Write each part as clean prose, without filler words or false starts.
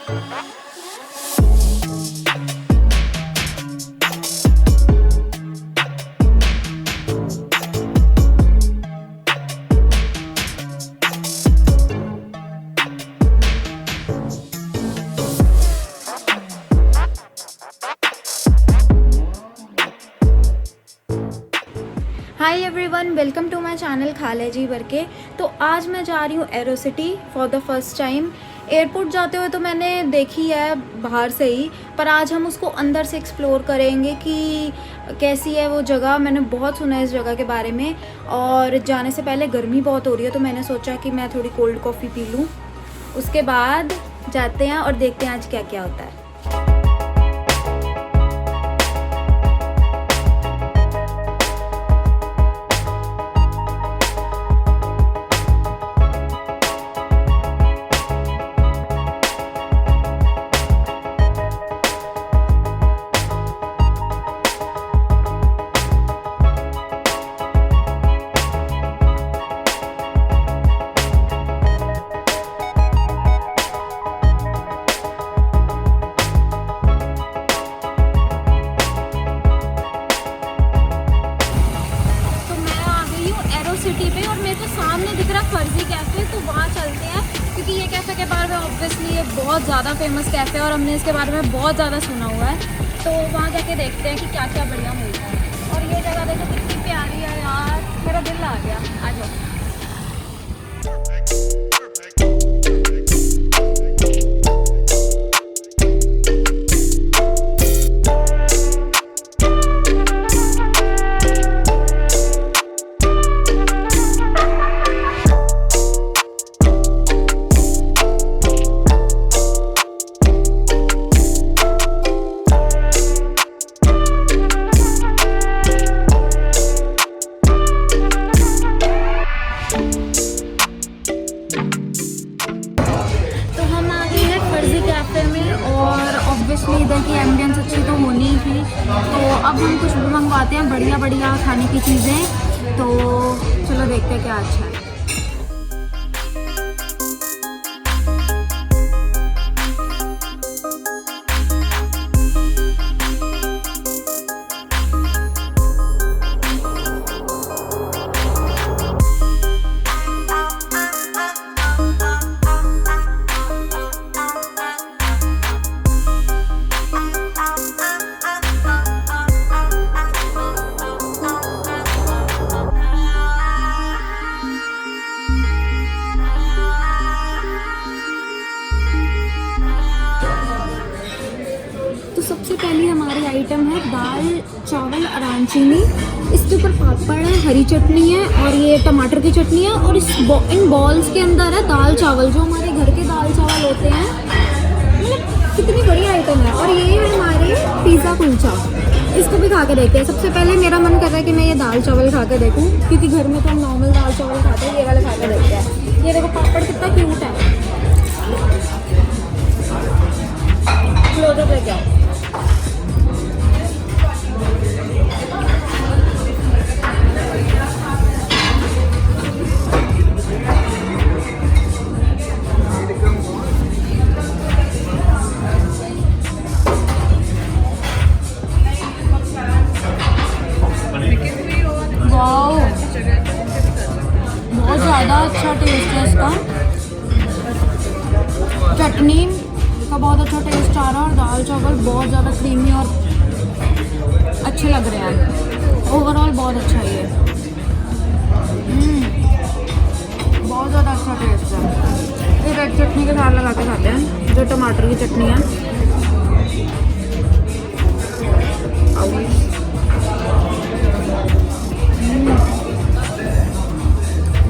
Hi everyone, welcome to my channel खाले जी भरके। तो आज मैं जा रही हूँ Aerocity for the first time. Airport जाते हुए तो मैंने देखी है बाहर से ही, पर आज हम उसको अंदर से एक्सप्लोर करेंगे कि कैसी है वो जगह। मैंने बहुत सुना है इस जगह के बारे में, और जाने से पहले गर्मी बहुत हो रही है तो मैंने सोचा कि मैं थोड़ी कोल्ड कॉफ़ी पी लूँ। उसके बाद जाते हैं और देखते हैं आज क्या क्या होता है। सिटी पे, और मेरे को सामने दिख रहा फर्जी कैफ़े, तो वहाँ चलते हैं क्योंकि ये कैफ़े के बारे में ऑब्वियसली ये बहुत ज़्यादा फेमस कैफ़े है और हमने इसके बारे में बहुत ज़्यादा सुना हुआ है। तो वहाँ जाके देखते हैं कि क्या क्या बढ़िया मिलता है। और ये जगह देखो कितनी प्यारी है यार, मेरा दिल आ गया। आ जाओ। इधर की एम्बियंस अच्छी तो होनी ही थी, तो अब हम कुछ मंगवाते हैं बढ़िया बढ़िया खाने की चीज़ें। तो चलो देखते हैं क्या अच्छा है। सबसे पहली हमारी आइटम है दाल चावल अरांचीनी। इसके ऊपर पापड़ है, हरी चटनी है और ये टमाटर की चटनी है, और इन बॉल्स के अंदर है दाल चावल, जो हमारे घर के दाल चावल होते हैं। मतलब कितनी बड़ी आइटम है। और ये है हमारे पिज़्ज़ा कुलचा, इसको भी खा के देखते हैं। सबसे पहले मेरा मन कर रहा है कि मैं ये दाल चावल खा के देखूँ, क्योंकि घर में तो हम नॉर्मल दाल चावल खाते हैं, ये वाले खा के देखते हैं। ये देखो पापड़ कितना क्यूट है। क्लोजअप लेके आओ। बहुत ज़्यादा अच्छा टेस्ट है इसका। चटनी का बहुत अच्छा टेस्ट आ रहा है और दाल चावल बहुत ज़्यादा क्रीमी और अच्छे लग रहे हैं। ओवरऑल बहुत अच्छा है ये। बहुत ज़्यादा अच्छा टेस्ट है। ये रेड चटनी के साथ लगा के खाते हैं, जो टमाटर की चटनी है।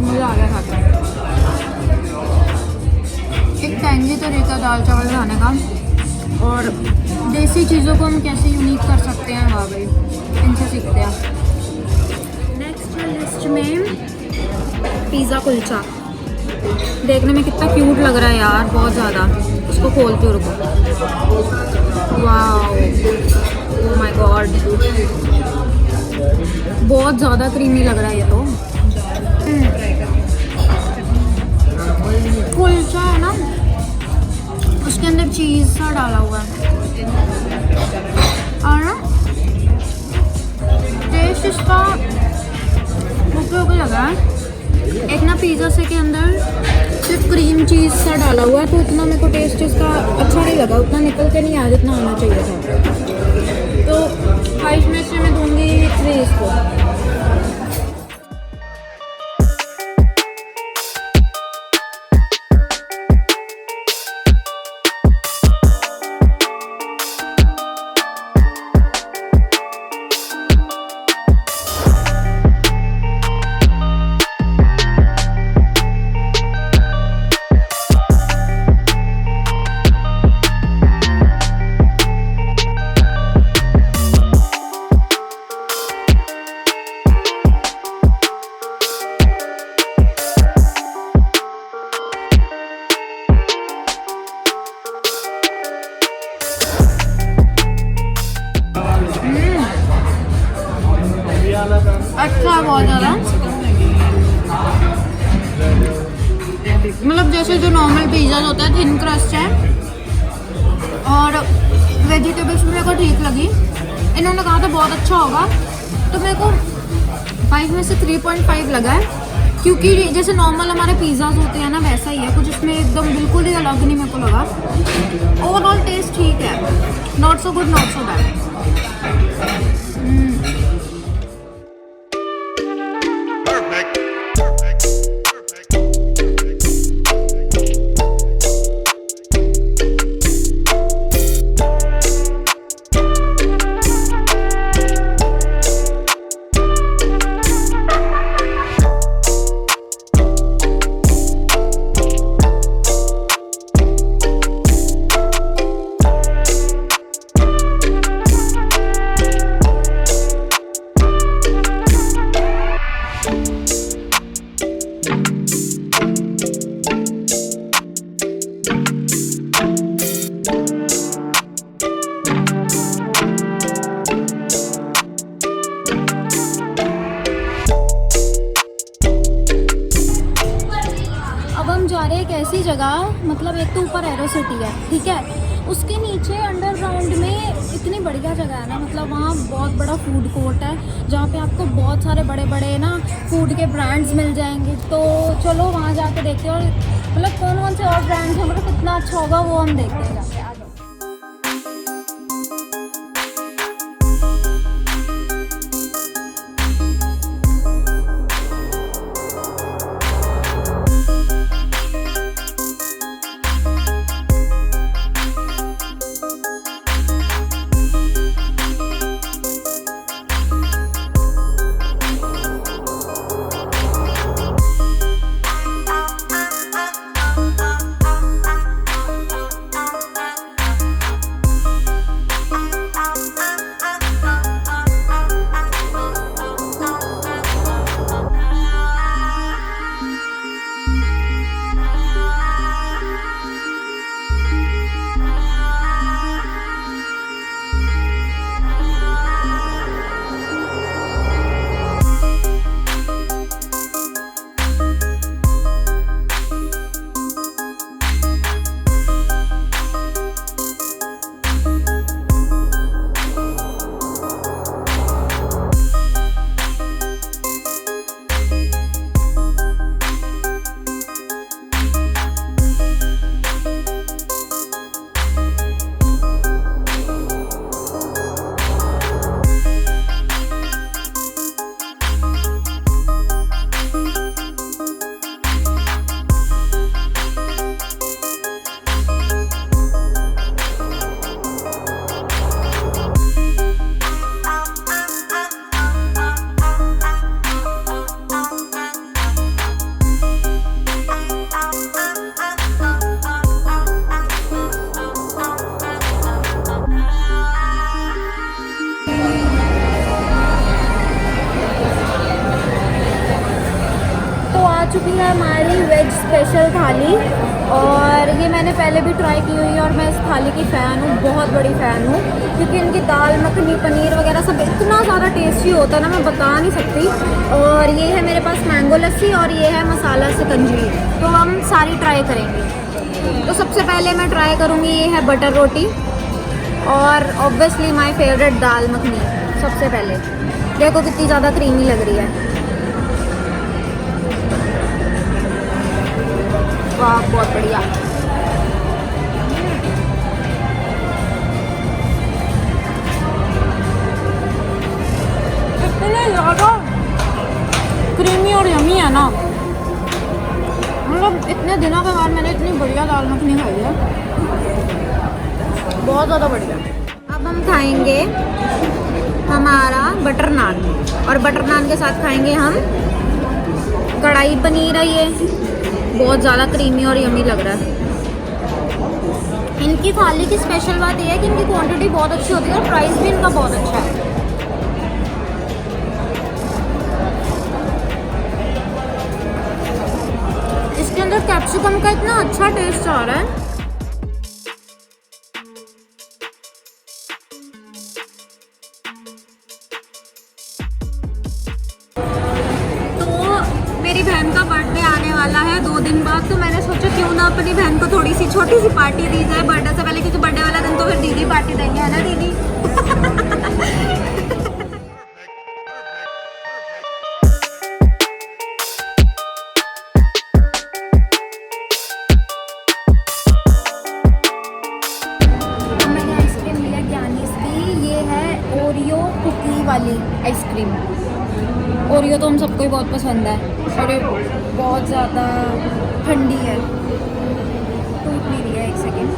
मज़ा आ गया खाते हैं। एक टैंगी तरीका दाल चावल खाने का, और देसी चीज़ों को हम कैसे यूनिक कर सकते हैं, हाँ भाई इनसे सीखते हैं। नेक्स्ट लिस्ट में पिज़्ज़ा कुलचा। देखने में कितना क्यूट लग रहा है यार, बहुत ज़्यादा। इसको खोलते हो, रुको। वाह, ओह माय गॉड, बहुत ज़्यादा क्रीमी लग रहा है ये तो। कुलचा है ना, इसके अंदर चीज़ सा डाला हुआ है और ना टेस्ट इसका ओके ओके लगा है। एक ना पिज़्ज़ा से के अंदर सिर्फ क्रीम चीज़ सा डाला हुआ है तो उतना मेरे को टेस्ट इसका अच्छा नहीं लगा, उतना निकल के नहीं आया जितना आना चाहिए था। तो 5 में से मैं दूँगी 3 इसको। अच्छा बहुत ज़्यादा, मतलब जैसे जो नॉर्मल पिज़्ज़ा होता है थिन क्रस्ट है और वेजिटेबल्स भी मेरे को ठीक लगी। इन्होंने कहा था बहुत अच्छा होगा तो मेरे को 5 में से 3.5 लगा है क्योंकि जैसे नॉर्मल हमारे पिज़्ज़ाज होते हैं ना वैसा ही है कुछ, इसमें एकदम बिल्कुल ही अलग नहीं मेरे को लगा। ओवरऑल टेस्ट ठीक है, not so good not so bad. ऐसी जगह मतलब एक तो ऊपर एरोसिटी है ठीक है, उसके नीचे अंडरग्राउंड में इतनी बढ़िया जगह है ना, मतलब वहाँ बहुत बड़ा फूड कोर्ट है जहाँ पे आपको बहुत सारे बड़े बड़े ना फूड के ब्रांड्स मिल जाएंगे। तो चलो वहाँ जाके देखते हैं और मतलब कौन कौन से और ब्रांड्स हैं, मतलब कितना अच्छा होगा वो हम देखते हैं जाके। आ जाओ। चुकी है हमारी वेज स्पेशल थाली और ये मैंने पहले भी ट्राई की हुई है और मैं इस थाली की फ़ैन हूँ, बहुत बड़ी फ़ैन हूँ क्योंकि इनकी दाल मखनी पनीर वगैरह सब इतना ज़्यादा टेस्टी होता है ना, मैं बता नहीं सकती। और ये है मेरे पास मैंगो लस्सी और ये है मसाला शिकंजी, तो हम सारी ट्राई करेंगे। तो सबसे पहले मैं ट्राई करूँगी, ये है बटर रोटी और ऑब्वियसली माय फेवरेट दाल मखनी। सबसे पहले देखो कितनी ज़्यादा क्रीमी लग रही है। वाह बहुत बढ़िया। इतने ज़्यादा क्रीमी और यमी है ना, मतलब इतने दिनों के बाद मैंने इतनी बढ़िया दाल मखनी खाई है, बहुत ज़्यादा बढ़िया। अब हम खाएंगे हमारा बटर नान, और बटर नान के साथ खाएंगे हम कढ़ाई पनीर है। ये बहुत ज़्यादा क्रीमी और यमी लग रहा है। इनकी थाली की स्पेशल बात यह है कि इनकी क्वांटिटी बहुत अच्छी होती है और प्राइस भी इनका बहुत अच्छा है। इसके अंदर कैप्सिकम का इतना अच्छा टेस्ट आ रहा है। मेरी बहन का बर्थडे आने वाला है 2 दिन बाद, तो मैंने सोचा क्यों ना अपनी बहन को थोड़ी सी छोटी सी पार्टी दी जाए बर्थडे से पहले, क्योंकि बर्थडे वाला दिन तो फिर दीदी पार्टी देंगे, है ना दीदी? मैंने आइसक्रीम लिया ज्ञानी की, ये है ओरियो कुकी वाली आइसक्रीम। ओरियो तो हम सबको ही बहुत पसंद है और ये बहुत ज़्यादा ठंडी है। टूट नहीं रही है, एक सेकेंड।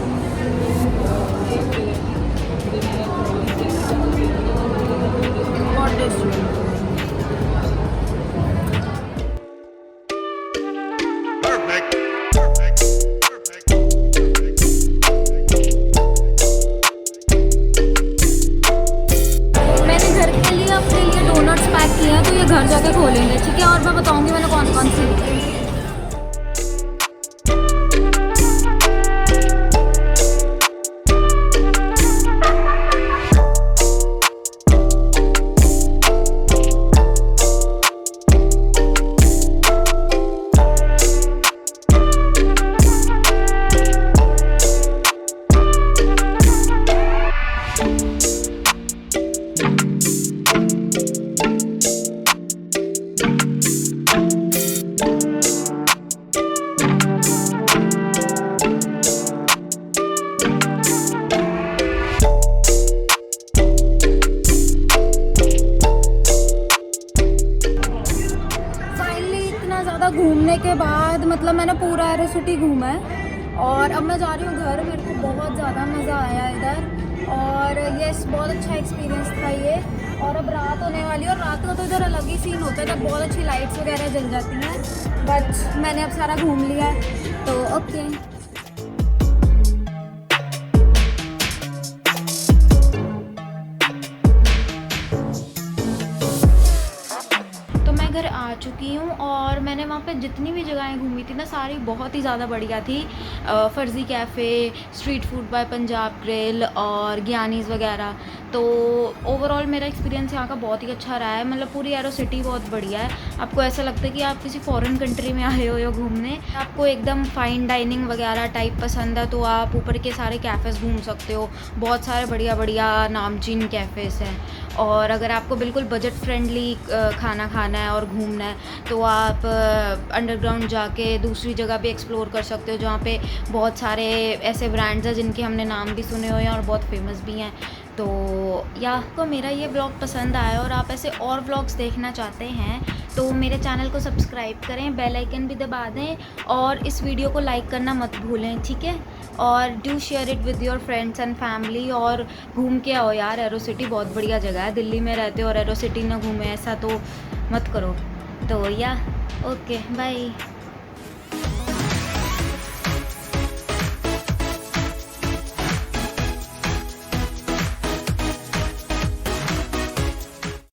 बहुत टेस्टी। डोनट्स पैक किए हैं, तो ये घर जाके खोलेंगे, ठीक है? और मैं बताऊंगी मैंने कौन कौन सी ली। घूमने के बाद मतलब मैंने पूरा एरोसिटी घूमा है और अब मैं जा रही हूँ घर। मेरे को बहुत ज़्यादा मज़ा आया इधर और यस बहुत अच्छा एक्सपीरियंस था ये। और अब रात होने वाली है और रात को तो इधर अलग ही सीन होता है, तब बहुत अच्छी लाइट्स वगैरह जल जाती हैं। बट मैंने अब सारा घूम लिया है तो ओके। घर आ चुकी हूँ और मैंने वहाँ पे जितनी भी जगहें घूमी थी ना सारी बहुत ही ज़्यादा बढ़िया थी। फर्जी cafe, street food by Punjab grill और ज्ञानीज़ वगैरह। तो ओवरऑल मेरा एक्सपीरियंस यहाँ का बहुत ही अच्छा रहा है। मतलब पूरी एरोसिटी बहुत बढ़िया है। आपको ऐसा लगता है कि आप किसी फॉरेन कंट्री में आए हो घूमने। आपको एकदम फाइन डाइनिंग वगैरह टाइप पसंद है तो आप ऊपर के सारे कैफ़ेज़ घूम सकते हो। बहुत सारे बढ़िया बढ़िया नामचीन कैफ़ेज़ हैं। और अगर आपको बिल्कुल बजट फ्रेंडली खाना खाना है और घूमना है तो आप अंडरग्राउंड जाके दूसरी जगह भी एक्सप्लोर कर सकते हो जहाँ पे बहुत सारे ऐसे ब्रांड्स हैं जिनके हमने नाम भी सुने हुए हैं और बहुत फेमस भी हैं। तो या आपको मेरा ये व्लॉग पसंद आया और आप ऐसे और व्लॉग्स देखना चाहते हैं तो मेरे चैनल को सब्सक्राइब करें, बेल आइकन भी दबा दें और इस वीडियो को लाइक करना मत भूलें, ठीक है? और do share it with your friends and family. और घूम के आओ यार, एरोसिटी बहुत बढ़िया जगह है। दिल्ली में रहते हो और एरोसिटी ना घूमे ऐसा तो मत करो। तो या ओके बाय।